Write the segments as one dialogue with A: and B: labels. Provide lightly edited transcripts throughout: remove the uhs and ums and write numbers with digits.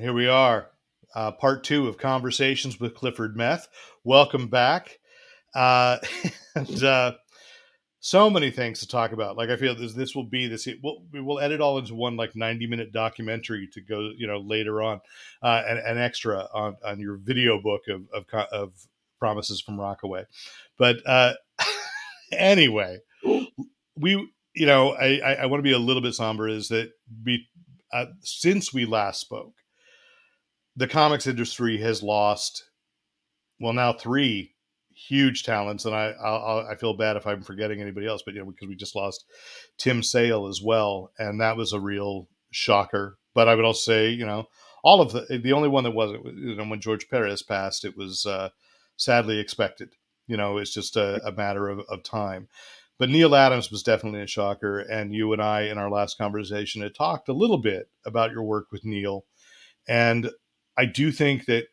A: Here we are, part two of Conversations with Clifford Meth. Welcome back. Uh, and so many things to talk about. Like I feel this will be this. We will edit all into one like 90-minute documentary to go, later on, and an extra on your video book of Promises from Rockaway. But anyway, I want to be a little bit somber. Is that since we last spoke, the comics industry has lost, well, now three huge talents, and I feel bad if I'm forgetting anybody else, but because we just lost Tim Sale as well, and that was a real shocker. But I would also say, all of the only one that wasn't, when George Perez passed, it was sadly expected. It's just a matter of time. But Neal Adams was definitely a shocker, and you and I, in our last conversation, had talked a little bit about your work with Neal, and I do think that,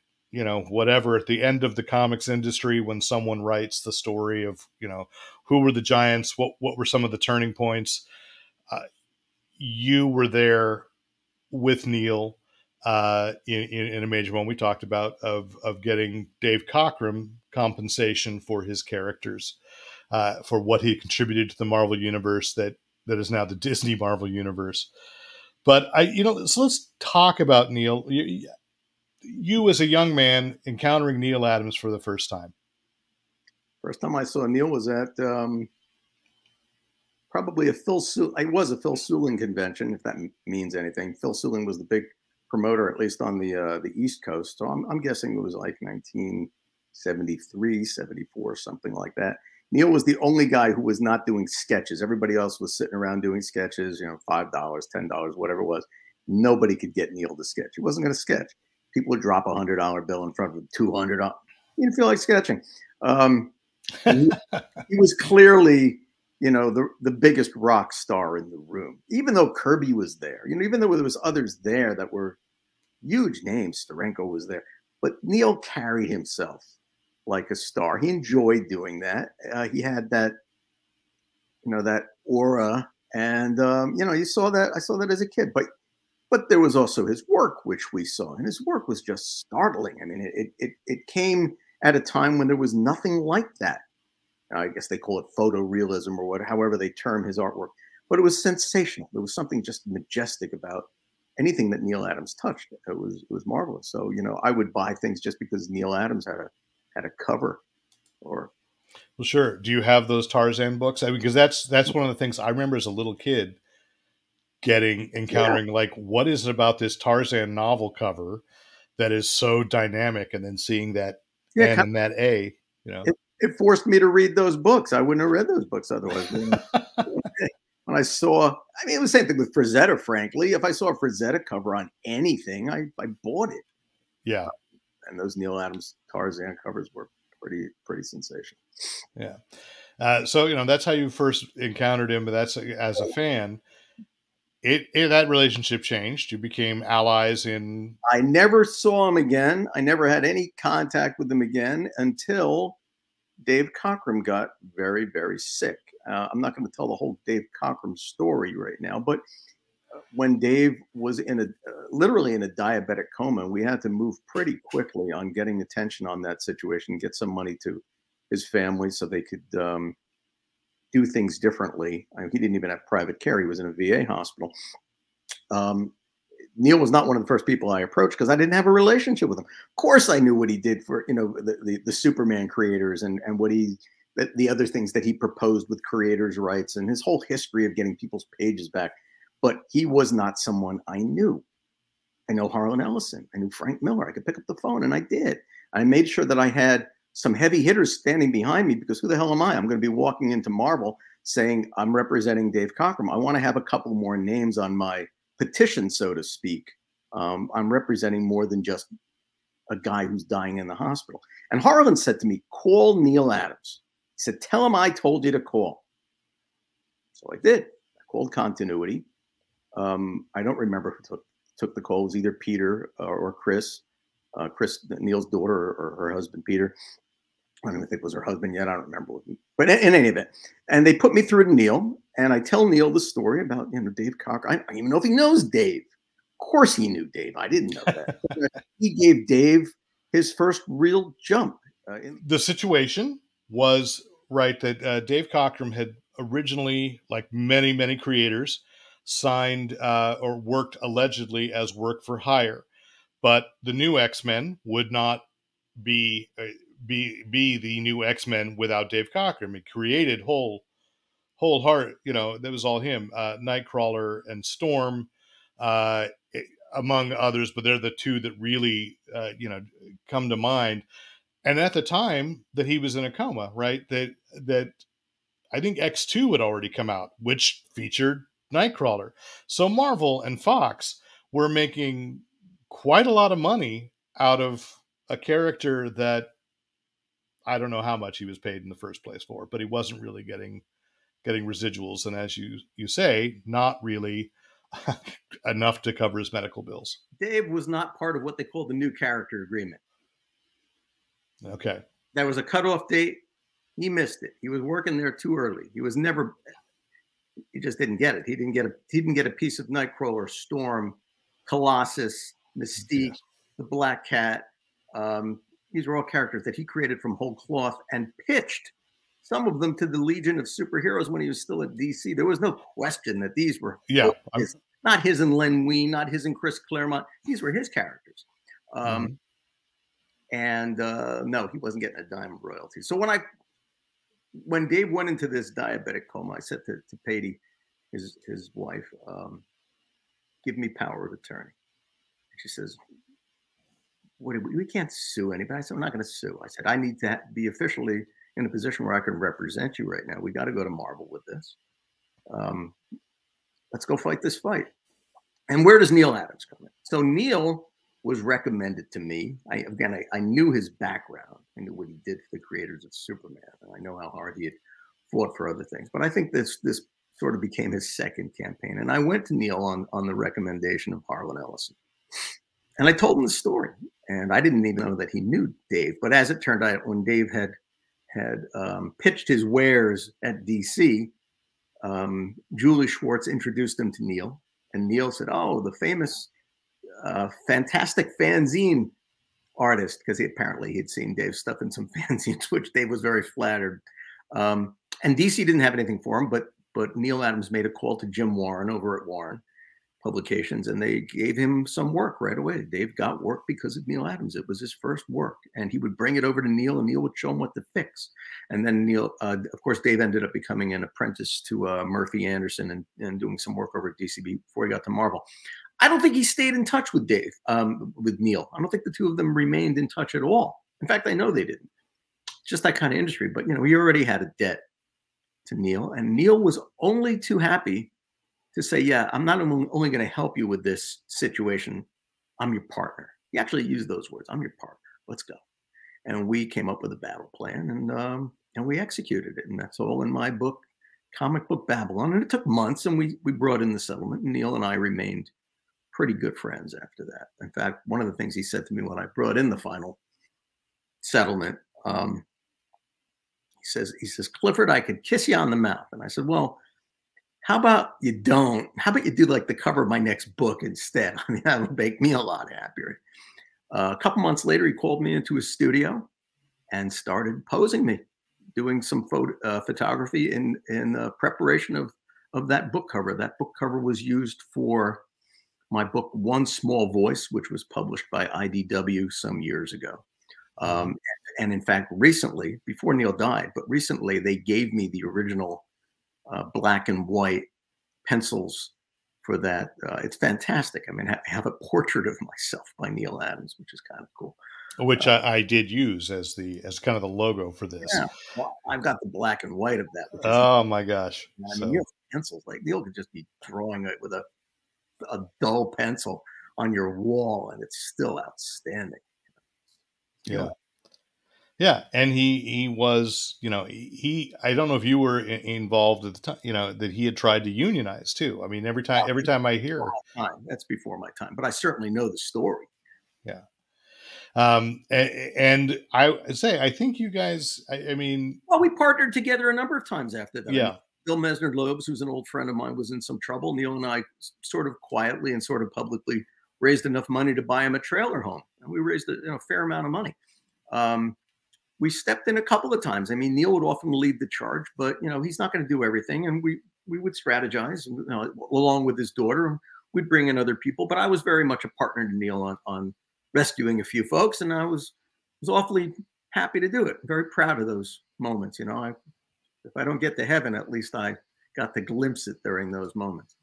A: whatever, at the end of the comics industry, when someone writes the story of, who were the giants, what were some of the turning points, you were there with Neal in a major one we talked about of getting Dave Cockrum compensation for his characters, for what he contributed to the Marvel universe that is now the Disney Marvel universe. But so let's talk about Neal. You as a young man encountering Neal Adams for the first time.
B: First time I saw Neal was at probably it was a Phil Seuling convention, if that means anything. Phil Seuling was the big promoter, at least on the East Coast. So I'm guessing it was like 1973, 74, something like that. Neal was the only guy who was not doing sketches. Everybody else was sitting around doing sketches, $5, $10, whatever it was. Nobody could get Neal to sketch. He wasn't going to sketch. People would drop $100 bill in front of him, $200. He didn't feel like sketching. He was clearly, the biggest rock star in the room. Even though Kirby was there, even though there was others there that were huge names, Steranko was there, but Neal carried himself like a star. He enjoyed doing that. He had that, that aura, and I saw that as a kid, but there was also his work, which we saw, and his work was just startling. I mean, it came at a time when there was nothing like that. I guess they call it photorealism or however they term his artwork, but it was sensational. There was something just majestic about anything that Neal Adams touched. It was marvelous. So, I would buy things just because Neal Adams had a cover. Or,
A: well, sure. Do you have those Tarzan books? Because that's one of the things I remember as a little kid encountering, like, what is it about this Tarzan novel cover that is so dynamic, and then seeing that N and that A,
B: it forced me to read those books. I wouldn't have read those books otherwise. When I saw, it was the same thing with Frazetta, frankly. If I saw a Frazetta cover on anything, I bought it.
A: Yeah.
B: And those Neal Adams Tarzan covers were pretty sensational.
A: Yeah. So, that's how you first encountered him, but that's as a fan. That relationship changed. You became allies in...
B: I never saw him again. I never had any contact with him again until Dave Cockrum got very, very sick. I'm not going to tell the whole Dave Cockrum story right now, but when Dave was literally in a diabetic coma, we had to move pretty quickly on getting attention on that situation, get some money to his family so they could do things differently. He didn't even have private care. He was in a VA hospital. Neal was not one of the first people I approached because I didn't have a relationship with him. Of course, I knew what he did for the Superman creators and what the other things that he proposed with creators' rights and his whole history of getting people's pages back. But he was not someone I knew. I know Harlan Ellison. I knew Frank Miller. I could pick up the phone, and I did. I made sure that I had some heavy hitters standing behind me because who the hell am I? I'm going to be walking into Marvel saying I'm representing Dave Cockrum. I want to have a couple more names on my petition, so to speak. I'm representing more than just a guy who's dying in the hospital. And Harlan said to me, call Neal Adams. He said, tell him I told you to call. So I did. I called Continuity. I don't remember who took the call. It was either Peter or Chris. Chris, Neal's daughter, or her husband, Peter. I don't even think it was her husband yet. I don't remember. But in any event, and they put me through to Neal, and I tell Neal the story about Dave Cockrum. I don't even know if he knows Dave. course he knew Dave. I didn't know that. He gave Dave his first real jump.
A: The situation was right that Dave Cockrum had originally, like many creators, signed or worked allegedly as work for hire, but the new X-Men would not be be the new X-Men without Dave Cockrum. He created whole heart, that was all him. Nightcrawler and Storm, uh, among others, but they're the two that really come to mind. And at the time that he was in a coma, right? That I think X2 had already come out, which featured Nightcrawler. So Marvel and Fox were making quite a lot of money out of a character that I don't know how much he was paid in the first place for, but he wasn't really getting residuals, and as you say, not really enough to cover his medical bills.
B: Dave was not part of what they call the new character agreement.
A: Okay.
B: There was a cutoff date. He missed it. He was working there too early. He just didn't get it. He didn't get a piece of Nightcrawler, Storm, Colossus, Mystique, the Black Cat. These were all characters that he created from whole cloth and pitched some of them to the Legion of Superheroes when he was still at DC. There was no question that these were not his and Len Wein, not his and Chris Claremont. These were his characters. And no, he wasn't getting a dime of royalty. So when Dave went into this diabetic coma, I said to Patty, his wife, give me power of attorney. And she says, we can't sue anybody. I said, I'm not going to sue. I said, I need to be officially in a position where I can represent you right now. We got to go to Marvel with this. Let's go fight this fight. And where does Neal Adams come in? So Neal was recommended to me. I knew his background. I knew what he did for the creators of Superman. And I know how hard he had fought for other things. But I think this sort of became his second campaign. And I went to Neal on the recommendation of Harlan Ellison. And I told him the story. And I didn't even know that he knew Dave. But as it turned out, when Dave had pitched his wares at DC, Julie Schwartz introduced him to Neal. And Neal said, oh, the famous fantastic fanzine artist, because he'd seen Dave's stuff in some fanzines, which Dave was very flattered. And DC didn't have anything for him, but Neal Adams made a call to Jim Warren over at Warren Publications, and they gave him some work right away. Dave got work because of Neal Adams. It was his first work, and he would bring it over to Neal, and Neal would show him what to fix. And then Neal, of course, Dave ended up becoming an apprentice to Murphy Anderson and doing some work over at DCB before he got to Marvel. I don't think he stayed in touch with Dave, with Neal. I don't think the two of them remained in touch at all. In fact, I know they didn't. It's just that kind of industry. But, he already had a debt to Neal, and Neal was only too happy to say, yeah, I'm not only going to help you with this situation, I'm your partner. He actually used those words. I'm your partner. Let's go. And we came up with a battle plan, and we executed it. And that's all in my book, Comic Book Babylon. And it took months, and we brought in the settlement. And Neal and I remained pretty good friends after that. In fact, one of the things he said to me when I brought in the final settlement, he says, Clifford, I could kiss you on the mouth. And I said, well, how about you don't? How about you do like the cover of my next book instead? I mean, that would make me a lot happier. A couple months later, he called me into his studio and started posing me, doing some photography in preparation of that book cover. That book cover was used for my book, One Small Voice, which was published by IDW some years ago. And in fact, recently, before Neal died, but recently they gave me the original black and white pencils for that. It's fantastic. I mean, I have a portrait of myself by Neal Adams, which is kind of cool.
A: Which I did use as kind of the logo for this.
B: Yeah, well, I've got the black and white of that.
A: Oh my gosh!
B: I mean, Neal's pencils, like Neal could just be drawing it with a dull pencil on your wall, and it's still outstanding.
A: Yeah. Yeah, and he was, I don't know if you were involved at the time, that he had tried to unionize too. I mean, every time I hear,
B: that's before my time, but I certainly know the story.
A: Yeah. And I think you guys, I mean,
B: well, we partnered together a number of times after that.
A: Yeah.
B: I mean, Bill Mesner-Loebs, who's an old friend of mine, was in some trouble. Neal and I sort of quietly and sort of publicly raised enough money to buy him a trailer home, and we raised a fair amount of money. We stepped in a couple of times. I mean, Neal would often lead the charge, but he's not going to do everything, and we would strategize, along with his daughter. We'd bring in other people, but I was very much a partner to Neal on rescuing a few folks, and I was awfully happy to do it. Very proud of those moments. If I don't get to heaven, at least I got to glimpse it during those moments.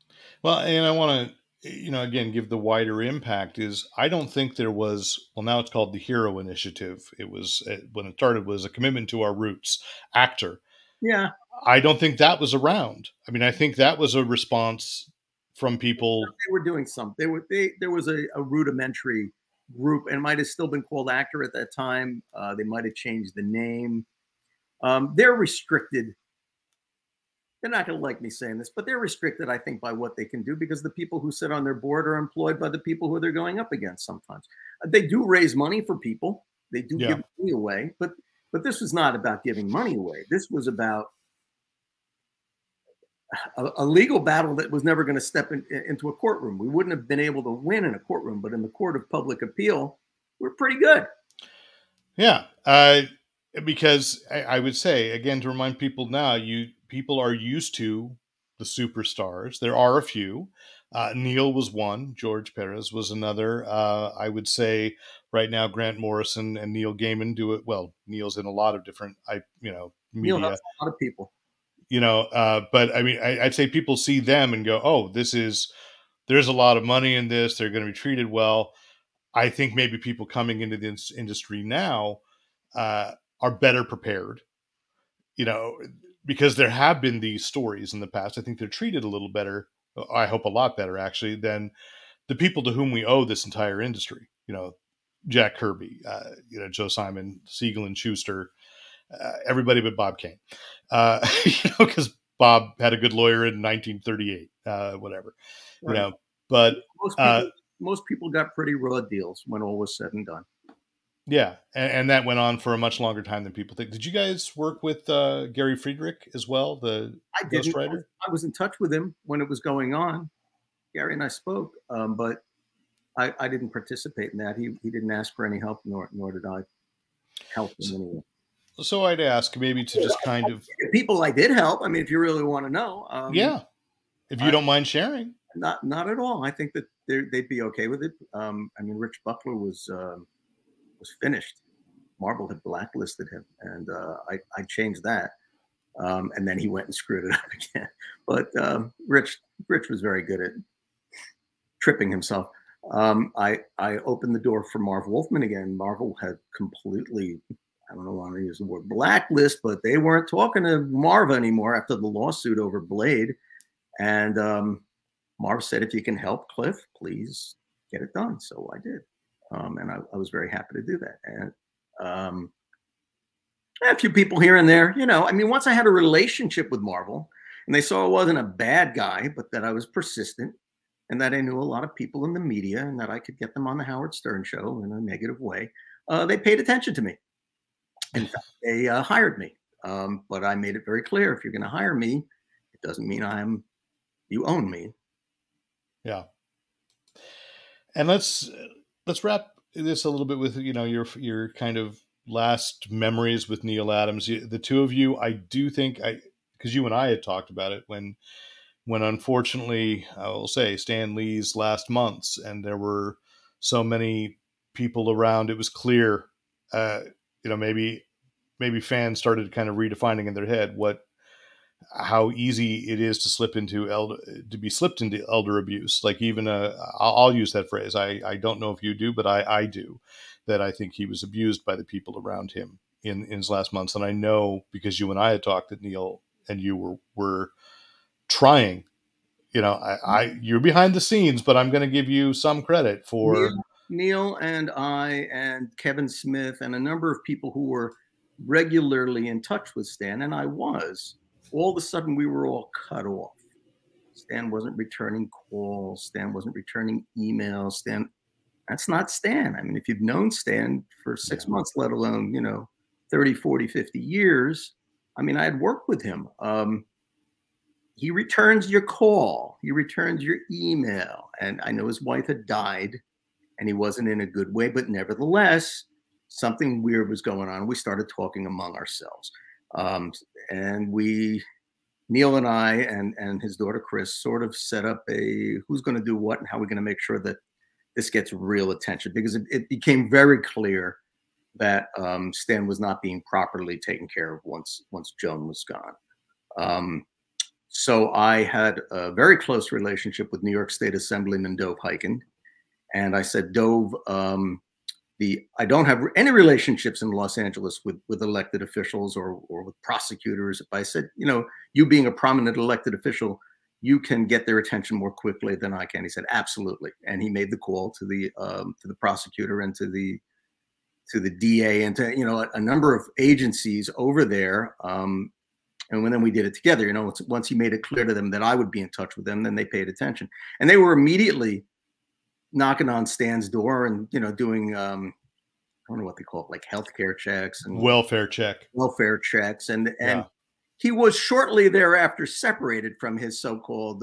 A: Well, and I want to, again, give the wider impact is I don't think there was, well, now it's called the Hero Initiative. It was, when it started, was a commitment to our roots, actor.
B: Yeah.
A: I don't think that was around. I mean, I think that was a response from people.
B: They were doing something. There was a rudimentary group, and it might have still been called Actor at that time. They might have changed the name. They're restricted. They're not going to like me saying this, but they're restricted, I think, by what they can do, because the people who sit on their board are employed by the people who they're going up against sometimes. They do raise money for people. They do give money away, but this was not about giving money away. This was about a legal battle that was never going to step into a courtroom. We wouldn't have been able to win in a courtroom, but in the court of public appeal, we're pretty good.
A: Yeah. Because I would say, again, to remind people now, people are used to the superstars. There are a few. Neal was one. George Perez was another. I would say right now, Grant Morrison and Neil Gaiman do it well. Neal's in a lot of different, media.
B: Neal helps a lot of people.
A: But I mean, I'd say people see them and go, "Oh, there's a lot of money in this. They're going to be treated well." I think maybe people coming into this industry now are better prepared, because there have been these stories in the past. I think they're treated a little better. I hope a lot better, actually, than the people to whom we owe this entire industry. Jack Kirby, Joe Simon, Siegel and Schuster, everybody but Bob Kane, because Bob had a good lawyer in 1938, whatever,
B: right.
A: But
B: most people got pretty raw deals when all was said and done.
A: Yeah, and that went on for a much longer time than people think. Did you guys work with Gary Friedrich as well, the ghostwriter?
B: I was in touch with him when it was going on. Gary and I spoke, but I didn't participate in that. He didn't ask for any help, nor did I help him anyway.
A: So I'd ask maybe to just kind of
B: people I did help. I mean, if you really want to know,
A: if you don't mind sharing.
B: Not at all. I think that they'd be okay with it. I mean, Rich Buckler was finished. Marvel had blacklisted him, and I changed that. And then he went and screwed it up again. But Rich was very good at tripping himself. I opened the door for Marv Wolfman again. Marvel had completely, I don't know why I use the word blacklist, but they weren't talking to Marv anymore after the lawsuit over Blade. And Marv said, if you can help Cliff, please get it done. So I did. And I was very happy to do that. And a few people here and there, I mean, once I had a relationship with Marvel and they saw I wasn't a bad guy, but that I was persistent and that I knew a lot of people in the media and that I could get them on the Howard Stern show in a negative way, they paid attention to me. In fact, they hired me. But I made it very clear, if you're going to hire me, it doesn't mean you own me.
A: Yeah. And let's wrap this a little bit with, your kind of last memories with Neal Adams. The two of you, I do think because you and I had talked about it when unfortunately, I will say, Stan Lee's last months, and there were so many people around, it was clear, maybe fans started kind of redefining in their head how easy it is to be slipped into elder abuse. Like even I'll use that phrase. I don't know if you do, but I do, that I think he was abused by the people around him in his last months. And I know, because you and I had talked, that Neal and you were trying, you're behind the scenes, but I'm going to give you some credit for
B: Neal and I and Kevin Smith and a number of people who were regularly in touch with Stan, and I was. All of a sudden, we were all cut off. Stan wasn't returning calls. Stan wasn't returning emails. Stan, that's not Stan. I mean, if you've known Stan for 6 months, let alone, 30, 40, 50 years, I mean, I had worked with him. He returns your call. He returns your email. And I know his wife had died and he wasn't in a good way, but nevertheless, something weird was going on. We started talking among ourselves. And Neal and I and his daughter, Chris, sort of set up a who's going to do what and how we're going to make sure that this gets real attention, because it became very clear that Stan was not being properly taken care of once Joan was gone. So I had a very close relationship with New York State Assemblyman Dove Hyken. And I said, Dove, I don't have any relationships in Los Angeles with elected officials or with prosecutors. But I said, you know, you being a prominent elected official, you can get their attention more quickly than I can. He said, absolutely. And he made the call to the prosecutor and to the DA and to, you know, a number of agencies over there. And then we did it together, you know, once he made it clear to them that I would be in touch with them, then they paid attention. And they were immediately knocking on Stan's door and, you know, doing, I don't know what they call it, like healthcare checks and welfare checks. And he was shortly thereafter separated from his so-called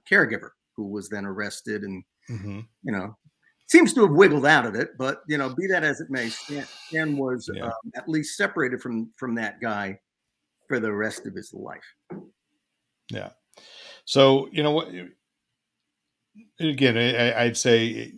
B: caregiver, who was then arrested and, you know, seems to have wiggled out of it. But, you know, be that as it may, Stan was at least separated from that guy for the rest of his life.
A: Yeah. So, you know what, again, I'd say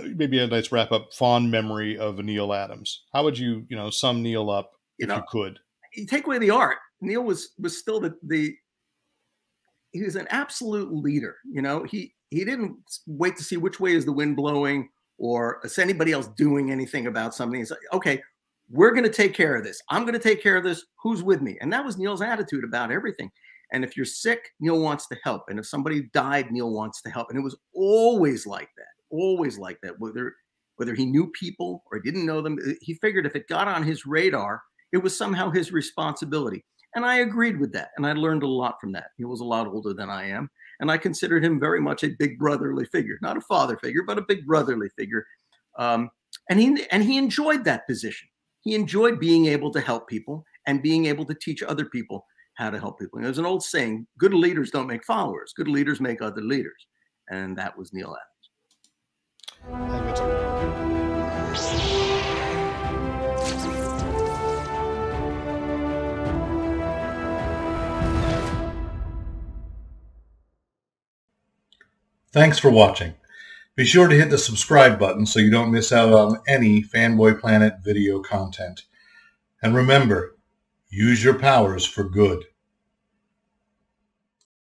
A: maybe a nice wrap up, fond memory of Neal Adams. How would you, you know, sum Neal up if you could? You
B: take away the art. Neal was still he was an absolute leader. You know, he didn't wait to see which way is the wind blowing or is anybody else doing anything about something. He's like, okay, we're going to take care of this. I'm going to take care of this. Who's with me? And that was Neal's attitude about everything. And if you're sick, Neal wants to help. And if somebody died, Neal wants to help. And it was always like that, whether he knew people or didn't know them. He figured if it got on his radar, it was somehow his responsibility. And I agreed with that. And I learned a lot from that. He was a lot older than I am. And I considered him very much a big brotherly figure, not a father figure, but a big brotherly figure. And he enjoyed that position. He enjoyed being able to help people and being able to teach other people how to help people. And there's an old saying, good leaders don't make followers. Good leaders make other leaders. And that was Neal Adams.
A: I think that's a good point.
C: Thanks for watching. Be sure to hit the subscribe button so you don't miss out on any Fanboy Planet video content. And remember, use your powers for good.